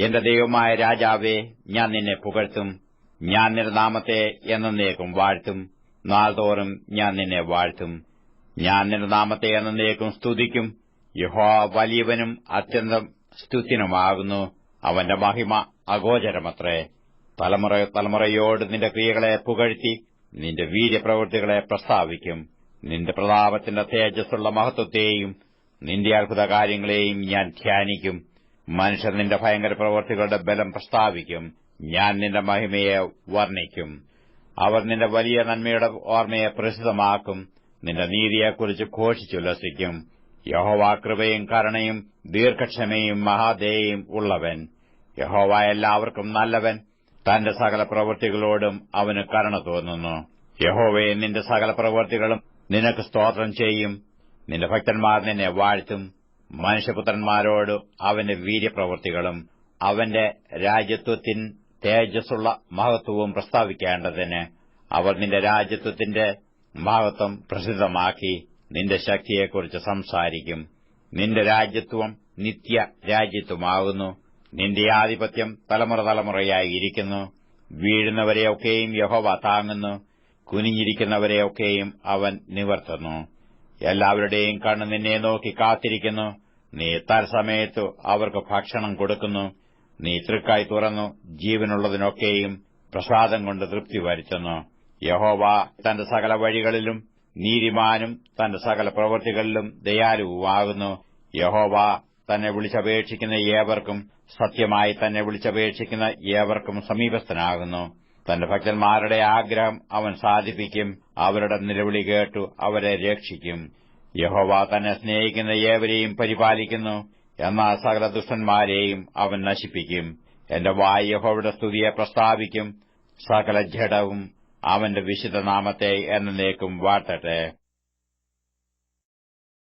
എന്റെ ദൈവമായ രാജാവേ, ഞാൻ നിന്നെ പുകഴ്ത്തും. ഞാൻ നിന്റെ നാമത്തെ എന്നേക്കും വാഴ്ത്തും. നാൾതോറും ഞാൻ നിന്നെ വാഴ്ത്തും. ഞാൻ നിന്റെ നാമത്തെ എന്നേക്കും സ്തുതിക്കും. യഹോവ വലിയവനും അത്യന്തം സ്തുത്യനുമാകുന്നു. അവന്റെ മഹിമ അഗോചരമത്രേ. തലമുറ തലമുറയോട് നിന്റെ ക്രിയകളെ പുകഴ്ത്തി നിന്റെ വീര്യപ്രവൃത്തികളെ പ്രസ്താവിക്കും. നിന്റെ പ്രതാപത്തിന്റെ തേജസ്സുള്ള മഹത്വത്തെയും നിന്റെ അത്ഭുത കാര്യങ്ങളെയും ഞാൻ ധ്യാനിക്കും. മനുഷ്യർ നിന്റെ ഭയങ്കര പ്രവൃത്തികളുടെ ബലം പ്രസ്താവിക്കും. ഞാൻ നിന്റെ മഹിമയെ വർണ്ണിക്കും. അവർ നിന്റെ വലിയ നന്മയുടെ ഓർമ്മയെ പ്രസിദ്ധമാക്കും. നിന്റെ നീതിയെക്കുറിച്ച് ഘോഷിച്ചുല്ലസിക്കും. യഹോവ കൃപയും കരുണയും ദീർഘക്ഷമയും മഹാദയയും ഉള്ളവൻ. യഹോവ എല്ലാവർക്കും നല്ലവൻ. തന്റെ സകല പ്രവൃത്തികളോടും അവന് കരുണ തോന്നുന്നു. യഹോവയെ, നിന്റെ സകല പ്രവൃത്തികളും നിനക്ക് സ്തോത്രം ചെയ്യും. നിന്റെ ഭക്തന്മാർ നിന്നെ വാഴ്ത്തും. മനുഷ്യപുത്രന്മാരോട് അവന്റെ വീര്യപ്രവൃത്തികളും അവന്റെ രാജ്യത്വത്തിൻ തേജസ്സുള്ള മഹത്വവും പ്രസ്താവിക്കേണ്ടതിന് അവർ നിന്റെ രാജ്യത്വത്തിന്റെ മഹത്വം പ്രസിദ്ധമാക്കി നിന്റെ ശക്തിയെക്കുറിച്ച് സംസാരിക്കും. നിന്റെ രാജ്യത്വം നിത്യ രാജ്യത്വമാകുന്നു. നിന്റെ ആധിപത്യം തലമുറ തലമുറയായി ഇരിക്കുന്നു. വീഴുന്നവരെയൊക്കെയും യഹോവ താങ്ങുന്നു. കുനിഞ്ഞിരിക്കുന്നവരെയൊക്കെയും അവൻ നിവർത്തുന്നു. എല്ലാവരുടെയും കണ്ണ് നിന്നെ നോക്കി കാത്തിരിക്കുന്നു. നീ തത്സമയത്ത് അവർക്ക് ഭക്ഷണം കൊടുക്കുന്നു. നീ തൃക്കായി തുറന്നു ജീവനുള്ളതിനൊക്കെയും പ്രസാദം കൊണ്ട് തൃപ്തി വരുത്തുന്നു. യഹോവ തന്റെ സകല വഴികളിലും നീതിമാനും തന്റെ സകല പ്രവൃത്തികളിലും ദയാലുവുമാകുന്നു. യഹോവ തന്നെ വിളിച്ചപേക്ഷിക്കുന്ന ഏവർക്കും, സത്യമായി തന്നെ വിളിച്ചപേക്ഷിക്കുന്ന ഏവർക്കും സമീപസ്ഥനാകുന്നു. തന്റെ ഭക്തന്മാരുടെ ആഗ്രഹം അവൻ സാധിപ്പിക്കും. അവരുടെ നിലവിളി കേട്ടു അവരെ രക്ഷിക്കും. യഹോവ തന്നെ സ്നേഹിക്കുന്ന ഏവരെയും പരിപാലിക്കുന്നു. എന്നാൽ സകല ദുഷ്ടന്മാരെയും അവൻ നശിപ്പിക്കും. എന്റെ വായ് യഹോവയുടെ സ്തുതിയെ പ്രസ്താവിക്കും. സകല ജഡവും അവന്റെ വിശുദ്ധനാമത്തെ എന്നേക്കും വാഴ്ത്തട്ടെ.